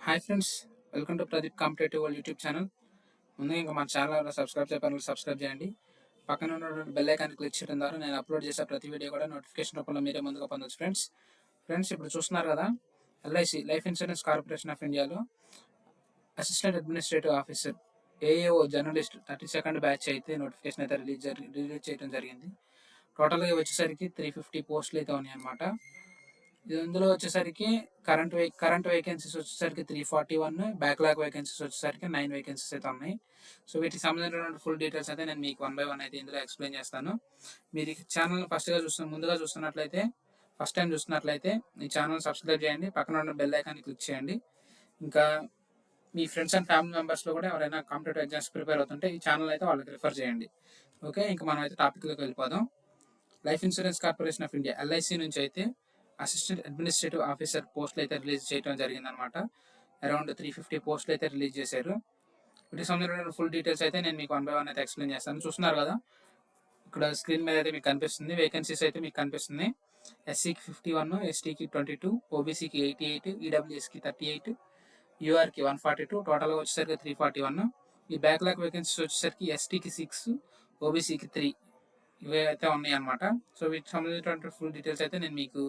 Hi friends, welcome to Pradeep competitive world YouTube channel. ముందుగా ఇంకా మన ఛానల్ సబ్స్క్రైబ్ చేయడానికి సబ్స్క్రైబ్ చేయండి. పక్కన ఉన్నటువంటి బెల్ ఐకాన్ క్లిక్ చేయడం ద్వారా నేను అప్లోడ్ చేసే ప్రతి వీడియో కూడా నోటిఫికేషన్ రూపంలో మీరే ముందుగా పొందొచ్చు ఫ్రెండ్స్ ఇప్పుడు చూస్తున్నారు కదా, LIC life insurance corporation of ఇండియాలో assistant administrative officer AAO journalist 32nd batch అయితే నోటిఫికేషన్ అయితే రిలీజ్ చేయడం జరిగింది. టోటల్గా వచ్చేసరికి 350 పోస్టులు అయితే ఉన్నాయి అన్నమాట. ఇందులో వచ్చేసరికి కరెంట్ వేకెన్సీస్ వచ్చేసరికి 341, బ్యాక్లాగ్ వేకెన్సీస్ వచ్చేసరికి 9 వేకెన్సీస్ అయితే ఉన్నాయి. సో వీటికి సంబంధించిన ఫుల్ డీటెయిల్స్ అయితే నేను మీకు 1 by 1 అయితే ఇందులో ఎక్స్ప్లెయిన్ చేస్తాను. మీరు ఈ ఛానల్ ముందుగా చూస్తున్నట్లయితే, ఫస్ట్ టైం చూస్తున్నట్లయితే ఈ ఛానల్ సబ్స్క్రైబ్ చేయండి, పక్కన ఉన్న బెల్ ఐకాన్ని క్లిక్ చేయండి. ఇంకా మీ ఫ్రెండ్స్ అండ్ ఫ్యామిలీ మెంబర్స్లో కూడా ఎవరైనా కాంపిటేటివ్ ఎగ్జామ్స్ ప్రిపేర్ అవుతుంటే ఈ ఛానల్ అయితే వాళ్ళకి రిఫర్ చేయండి. ఓకే, ఇంకా మనం అయితే టాపిక్లోకి వెళ్ళిపోదాం. Life insurance corporation of India LIC నుంచి అయితే అసిస్టెంట్ అడ్మినిస్ట్రేటివ్ ఆఫీసర్ పోస్టులు అయితే రిలీజ్ చేయడం జరిగిందనమాట. అరౌండ్ 350 పోస్టులు అయితే రిలీజ్ చేశారు. వీటికి సంబంధించిన ఫుల్ డీటెయిల్స్ అయితే నేను మీకు 1 by 1 అయితే ఎక్స్ప్లెయిన్ చేస్తాను. చూస్తున్నారు కదా, ఇక్కడ స్క్రీన్ మీద అయితే మీకు కనిపిస్తుంది, వేకెన్సీస్ అయితే మీకు కనిపిస్తుంది. ఎస్సీకి 51, ఎస్టీకి 22, ఓబీసీకి 88, ఈడబ్ల్యూఎస్కి 38, యూఆర్కి 142, టోటల్గా వచ్చేసరికి 341. ఈ బ్యాక్లాగ్ వేకెన్సీస్ వచ్చేసరికి ఎస్టీకి 6, ఓబీసీకి 3 ఇవే అయితే ఉన్నాయి అనమాట. సో వీటికి సంబంధించినటువంటి ఫుల్ డీటెయిల్స్ అయితే నేను మీకు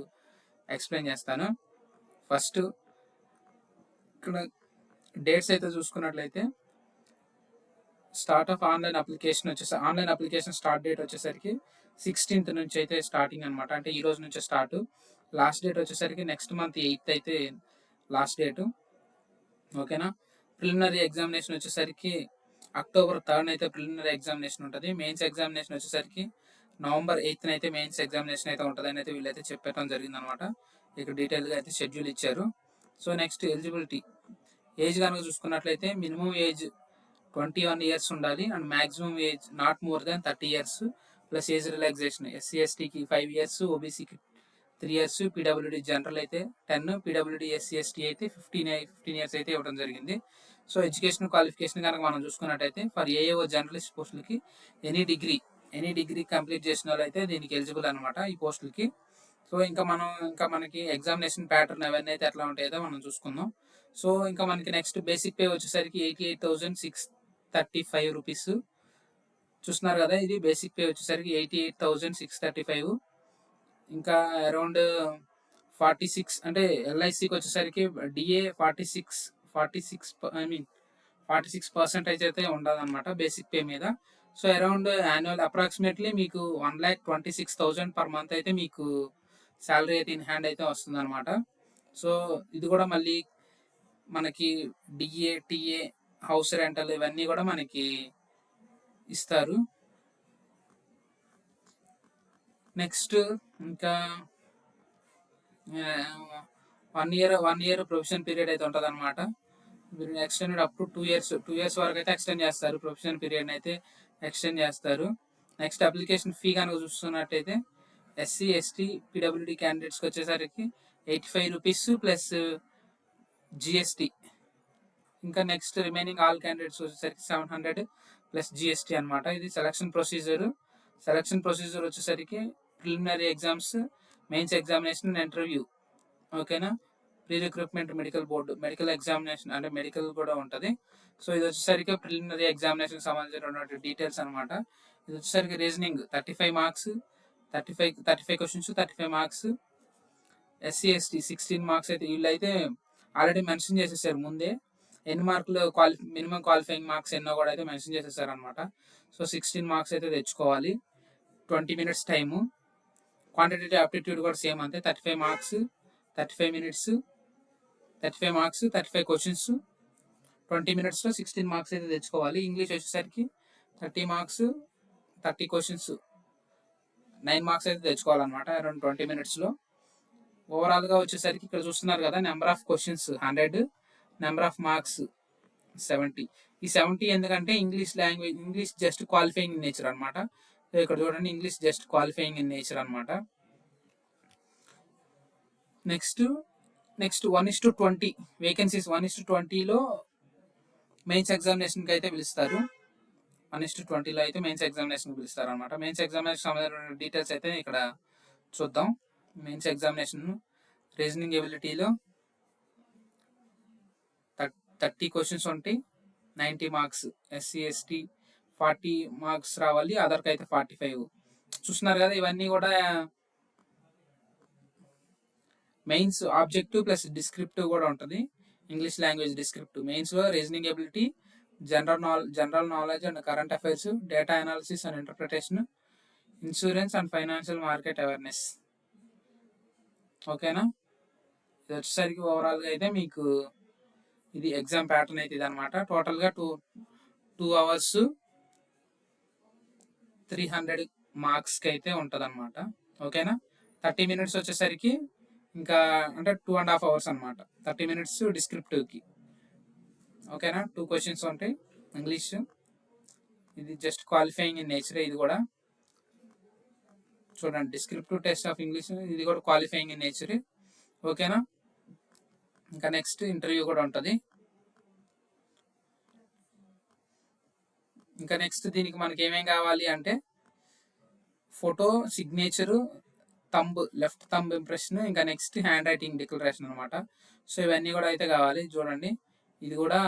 ఎక్స్ప్లెయిన్ చేస్తాను. ఫస్ట్ ఇక్కడ డేట్స్ అయితే చూసుకున్నట్లయితే, start of online application start date వచ్చేసరికి 16th నుంచి అయితే స్టార్టింగ్ అనమాట. అంటే ఈ రోజు నుంచే స్టార్ట్. లాస్ట్ డేట్ వచ్చేసరికి నెక్స్ట్ మంత్ 8th అయితే లాస్ట్ డేటు. ఓకేనా. ప్రిలిమినరీ ఎగ్జామినేషన్ వచ్చేసరికి October 3rd అయితే ప్రిలిమినరీ ఎగ్జామినేషన్ ఉంటుంది. మెయిన్స్ ఎగ్జామినేషన్ వచ్చేసరికి November 8th అయితే మెయిన్స్ ఎగ్జామినేషన్ అయితే ఉంటుంది అని అయితే వీళ్ళైతే చెప్పడం జరిగింది అనమాట. ఇక్కడ డీటెయిల్గా అయితే షెడ్యూల్ ఇచ్చారు. సో నెక్స్ట్ ఎలిజిబిలిటీ ఏజ్ కనుక చూసుకున్నట్లయితే, మినిమం ఏజ్ 21 years ఉండాలి and maximum age not more than 30 years plus age relaxation SC ఎస్టీకి 5 years, ఓబీసీకి 3 years, పీడబ్ల్యూడీ జనరల్ అయితే 10, పీడబ్ల్యూడీ ఎస్సీ ఎస్టీ అయితే 15 years అయితే ఇవ్వడం జరిగింది. సో ఎడ్యుకేషన్ క్వాలిఫికేషన్ కనుక మనం చూసుకున్నట్టయితే, ఫర్ ఏఏఓ జర్నలిస్ట్ పోస్టులకి ఎనీ డిగ్రీ కంప్లీట్ చేసిన వాళ్ళు అయితే దీనికి ఎలిజిబుల్ అనమాట ఈ పోస్టులకి. సో ఇంకా మనకి ఎగ్జామినేషన్ ప్యాటర్న్ అవన్నీ అయితే ఎట్లా ఉంటాయో మనం చూసుకుందాం. సో ఇంకా మనకి నెక్స్ట్ బేసిక్ పే వచ్చేసరికి 88,635 రూపీస్. చూస్తున్నారు కదా, ఇది బేసిక్ పే వచ్చేసరికి 88,635. ఇంకా అరౌండ్ 46 అంటే ఎల్ఐసికి వచ్చేసరికి డిఏ 46% అయితే ఉండదన్నమాట బేసిక్ పే మీద. సో అరౌండ్ యాన్యువల్ అప్రాక్సిమేట్లీ మీకు 1,26,000 per month అయితే మీకు శాలరీ అయితే ఇన్ హ్యాండ్ అయితే వస్తుంది అనమాట. సో ఇది కూడా మళ్ళీ మనకి డిఏ, టీఏ, హౌస్ రెంటల్ ఇవన్నీ కూడా మనకి ఇస్తారు. నెక్స్ట్ ఇంకా 1 year ప్రొఫెషన్ పీరియడ్ అయితే ఉంటుంది అనమాట. ఎక్స్టెండెడ్ అప్ టు 2 years వరకు అయితే ఎక్స్టెండ్ చేస్తారు, ప్రొఫెషన్ పీరియడ్ అయితే ఎక్స్టెండ్ చేస్తారు. నెక్స్ట్ అప్లికేషన్ ఫీ కనుక చూస్తున్నట్టయితే, ఎస్సీ ఎస్టీ పీడబ్ల్యూడీ క్యాండిడేట్స్కి వచ్చేసరికి 85 రూపీస్ ప్లస్ జిఎస్టీ. ఇంకా నెక్స్ట్ రిమైనింగ్ ఆల్ క్యాండిడేట్స్ వచ్చేసరికి 700 ప్లస్ జిఎస్టీ అనమాట. ఇది సెలక్షన్ ప్రొసీజర్ వచ్చేసరికి preliminary exams, mains examination and interview. ఓకేనా. ప్రీ రిక్రూట్మెంట్ మెడికల్ ఎగ్జామినేషన్ అంటే మెడికల్ కూడా ఉంటుంది. సో ఇది వచ్చేసరికి ప్రిలిమినరీ ఎగ్జామినేషన్ సంబంధించినటువంటి డీటెయిల్స్ అనమాట. ఇది వచ్చేసరికి reasoning 35 marks, 35 questions, 35 marks. SC ST 16 marks అయితే వీళ్ళైతే ఆల్రెడీ మెన్షన్ చేసేసారు ముందే. ఎన్ని మార్కులు మినిమం క్వాలిఫైయింగ్ మార్క్స్ ఎన్నో కూడా అయితే మెన్షన్ చేసేసారు అనమాట. సో 16 marks అయితే తెచ్చుకోవాలి. 20 minutes టైము. క్వాంటిటేటివ్ ఆప్టిట్యూడ్ కూడా సేమ్ అంతే, 35 marks, 35 minutes, 35 marks, 35 questions, 20 minutesలో 16 marks అయితే తెచ్చుకోవాలి. ఇంగ్లీష్ వచ్చేసరికి 30 marks, 30 questions, 9 marks అయితే తెచ్చుకోవాలన్నమాట అరౌండ్ 20 minutesలో. ఓవరాల్గా వచ్చేసరికి ఇక్కడ చూస్తున్నారు కదా, number of questions 100, number of marks 70. ఈ 70 ఎందుకంటే English just qualifying in nature అనమాట. ఇక్కడ చూడండి, English just qualifying in nature అనమాట. Next 1:20 vacancies. 1:20లో మెయిన్స్ ఎగ్జామినేషన్కి అయితే పిలుస్తారు. 1:20లో అయితే మెయిన్స్ ఎగ్జామినేషన్కి పిలుస్తారు అనమాట. మెయిన్స్ ఎగ్జామినేషన్ సంబంధించిన డీటెయిల్స్ అయితే ఇక్కడ చూద్దాం. మెయిన్స్ ఎగ్జామినేషన్ రీజనింగ్ ఎబిలిటీలో 30 క్వశ్చన్స్ ఉంటాయి, 90 మార్క్స్. ఎస్సీ ఎస్టీ 40 మార్క్స్ రావాలి, అదర్కి అయితే 45. చూస్తున్నారు కదా, ఇవన్నీ కూడా మెయిన్స్ ఆబ్జెక్టివ్ ప్లస్ డిస్క్రిప్టివ్ కూడా ఉంటుంది. English language descriptive. మెయిన్స్లో reasoning ability, general knowledge and current affairs, data analysis and interpretation, insurance and financial market awareness. ఓకేనా, ఇది వచ్చేసరికి ఓవరాల్గా అయితే మీకు ఇది ఎగ్జామ్ ప్యాటర్న్ అయితే ఇది అనమాట. టోటల్గా 2 hours 300 మార్క్స్కి అయితే ఉంటుంది అనమాట. ఓకేనా, 30 minutes వచ్చేసరికి ఇంకా అంటే 2.5 hours అనమాట. 30 minutes డిస్క్రిప్టివ్కి. ఓకేనా, 2 questions ఉంటాయి ఇంగ్లీష్. ఇది జస్ట్ క్వాలిఫైయింగ్ ఇన్ నేచర్. ఇది కూడా చూడండి, డిస్క్రిప్టివ్ టెస్ట్ ఆఫ్ ఇంగ్లీష్, ఇది కూడా క్వాలిఫైయింగ్ ఇన్ నేచర్. ఓకేనా, ఇంకా నెక్స్ట్ ఇంటర్వ్యూ కూడా ఉంటుంది. ఇంకా నెక్స్ట్ దీనికి మనకి ఏమేం కావాలి అంటే photo, signature, left thumb impression, ఇంకా నెక్స్ట్ హ్యాండ్ రైటింగ్ డిక్లరేషన్ అనమాట. సో ఇవన్నీ కూడా అయితే కావాలి. చూడండి, ఇది కూడా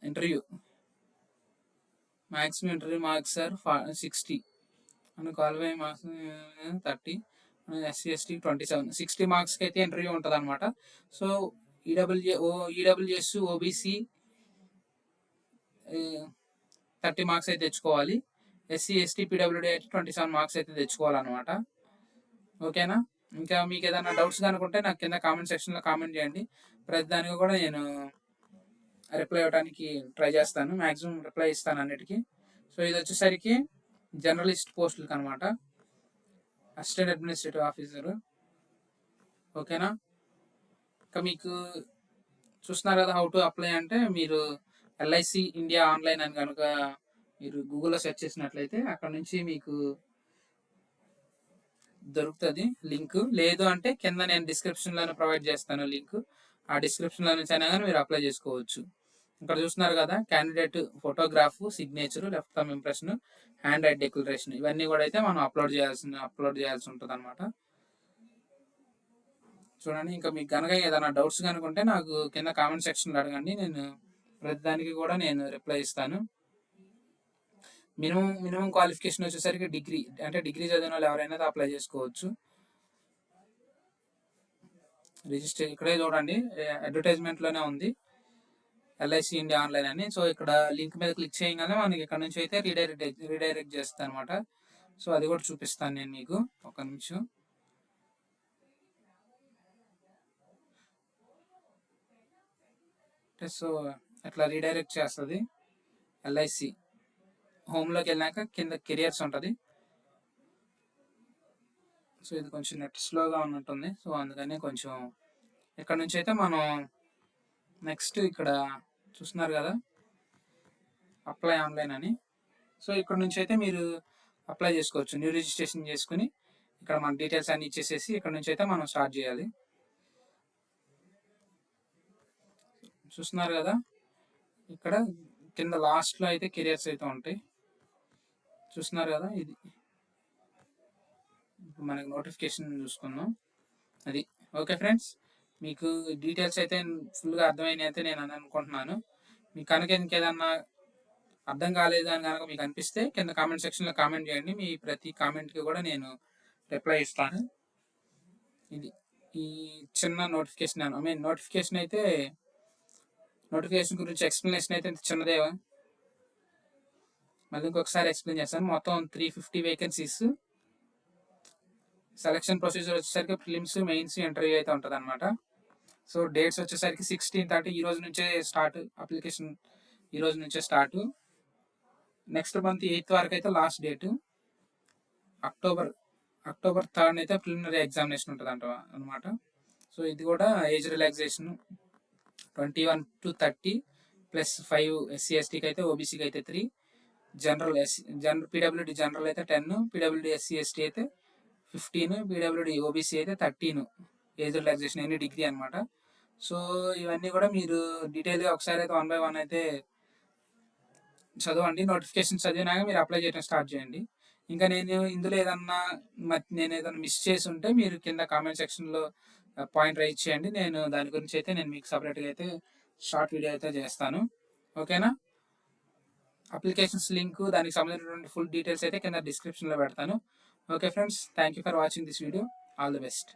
interview. Maximum interview marks sir 60 and qualifying marks 30, SC ST 27, 60 మార్క్స్కి అయితే ఇంటర్వ్యూ ఉంటుంది అనమాట. సో ఈడబ్ల్యూఎస్ ఓబీసీ 30 మార్క్స్ అయితే తెచ్చుకోవాలి. ఎస్సీ ఎస్టీ పీడబ్ల్యూడీ అయితే 27 మార్క్స్ అయితే తెచ్చుకోవాలన్నమాట. ఓకేనా, ఇంకా మీకు ఏదైనా డౌట్స్ కనుకుంటే నాకు కింద కామెంట్ సెక్షన్లో కామెంట్ చేయండి. ప్రతి దానికి కూడా నేను రిప్లై ఇవ్వడానికి ట్రై చేస్తాను, మ్యాక్సిమం రిప్లై ఇస్తాను అన్నిటికీ. సో ఇది వచ్చేసరికి జర్నలిస్ట్ పోస్టులకు అనమాట, అసిస్టెంట్ అడ్మినిస్ట్రేటివ్ ఆఫీసరు. ఓకేనా, ఇంకా మీకు చూస్తున్నారు కదా హౌ టు అప్లై అంటే, మీరు ఎల్ఐసి ఇండియా ఆన్లైన్ అని కనుక మీరు గూగుల్లో సెర్చ్ చేసినట్లయితే అక్కడ నుంచి మీకు దొరుకుతుంది లింక్. లేదు అంటే కింద నేను డిస్క్రిప్షన్లోనే ప్రొవైడ్ చేస్తాను లింక్. ఆ డిస్క్రిప్షన్లో నుంచి అయినా కానీ మీరు అప్లై చేసుకోవచ్చు. ఇక్కడ చూస్తున్నారు కదా, candidate photograph, signature, left thumb impression, hand right declaration, ఇవన్నీ కూడా అయితే మనం అప్లోడ్ చేయాల్సి ఉంటుంది అనమాట. చూడండి, ఇంకా మీకు కనుక ఏదైనా డౌట్స్ కనుకుంటే నాకు కింద కామెంట్ సెక్షన్లో అడగండి, నేను ప్రతిదానికి కూడా నేను రిప్లై ఇస్తాను. మినిమం క్వాలిఫికేషన్ వచ్చేసరికి డిగ్రీ, అంటే డిగ్రీ చదివిన వాళ్ళు ఎవరైనా అప్లై చేసుకోవచ్చు. రిజిస్టర్ ఇక్కడే చూడండి, అడ్వర్టైజ్మెంట్లోనే ఉంది ఎల్ఐసి ఇండియా ఆన్లైన్ అని. సో ఇక్కడ లింక్ మీద క్లిక్ చేయగానే మనకి ఇక్కడ నుంచి అయితే రీడైరెక్ట్ చేస్తాను అనమాట. సో అది కూడా చూపిస్తాను నేను మీకు, ఒక నిమిషం. సో అట్లా రీడైరెక్ట్ చేస్తుంది. ఎల్ఐసి హోమ్లోకి వెళ్ళాక కింద కెరియర్స్ ఉంటుంది. సో ఇది కొంచెం నెట్ స్లోగా ఉన్నట్టుంది, సో అందుకని కొంచెం ఇక్కడ నుంచి అయితే మనం నెక్స్ట్ ఇక్కడ చూస్తున్నారు కదా అప్లై ఆన్లైన్ అని. సో ఇక్కడ నుంచి అయితే మీరు అప్లై చేసుకోవచ్చు, న్యూ రిజిస్ట్రేషన్ చేసుకుని ఇక్కడ మన డీటెయిల్స్ అన్ని ఇచ్చేసేసి ఇక్కడ నుంచి అయితే మనం స్టార్ట్ చేయాలి. చూస్తున్నారు కదా, ఇక్కడ కింద లాస్ట్లో అయితే కెరియర్స్ అయితే ఉంటాయి. చూస్తున్నారు కదా, ఇది మనకి నోటిఫికేషన్ చూసుకుందాం. అది ఓకే ఫ్రెండ్స్, మీకు డీటెయిల్స్ అయితే ఫుల్గా అర్థమైనవి అయితే నేను అనుకుంటున్నాను. మీకు కనుక ఇంకేదన్నా అర్థం కాలేదు అని కనుక మీకు అనిపిస్తే కింద కామెంట్ సెక్షన్లో కామెంట్ చేయండి. మీ ప్రతి కామెంట్కి కూడా నేను రిప్లై ఇస్తాను. ఇది ఈ చిన్న నోటిఫికేషన్ నోటిఫికేషన్ గురించి ఎక్స్ప్లెనేషన్ అయితే చిన్నదే. మళ్ళీ ఇంకొకసారి ఎక్స్ప్లెయిన్ చేస్తాను. మొత్తం 350 వేకెన్సీస్. సెలక్షన్ ప్రొసీజర్ వచ్చేసరికి ప్రిలిమ్స్, మెయిన్స్, ఇంటర్వ్యూ అయితే ఉంటుంది అనమాట. సో డేట్స్ వచ్చేసరికి 16th, అంటే ఈ రోజు నుంచే స్టార్ట్ అప్లికేషన్. ఈ రోజు నుంచే స్టార్ట్. నెక్స్ట్ మంత్ 8th వరకు అయితే లాస్ట్ డేట్. అక్టోబర్ 3rd అయితే ప్రిలిమినరీ ఎగ్జామినేషన్ ఉంటుంది అనమాట. సో ఇది కూడా ఏజ్ రిలాక్సేషన్ 21 to 30 +5 ఎస్సీ ఎస్టీకి అయితే, ఓబీసీకి అయితే 3, పీడబ్ల్యూడీ జనరల్ అయితే 10, పీడబ్ల్యూడీ ఎస్సీ ఎస్టీ అయితే 15, పీడబ్ల్యూడీ ఓబీసీ అయితే 13 ఏజ్ రిలాక్సేషన్, ఎనీ డిగ్రీ అనమాట. సో ఇవన్నీ కూడా మీరు డీటెయిల్గా ఒకసారి అయితే 1 by 1 అయితే చదవండి. నోటిఫికేషన్ చదివినాక మీరు అప్లై చేయడం స్టార్ట్ చేయండి. ఇంకా ఇందులో ఏదన్నా మిస్ చేసి ఉంటే మీరు కింద కామెంట్ సెక్షన్లో పాయింట్ రైజ్ చేయండి. నేను దాని గురించి అయితే మీకు సపరేట్గా అయితే షార్ట్ వీడియో అయితే చేస్తాను. ఓకేనా? అప్లికేషన్స్ లింక్ దానికి సంబంధించినటువంటి ఫుల్ డీటెయిల్స్ అయితే కింద డిస్క్రిప్షన్లో పెడతాను. Okay friends, thank you for watching this video. All the best.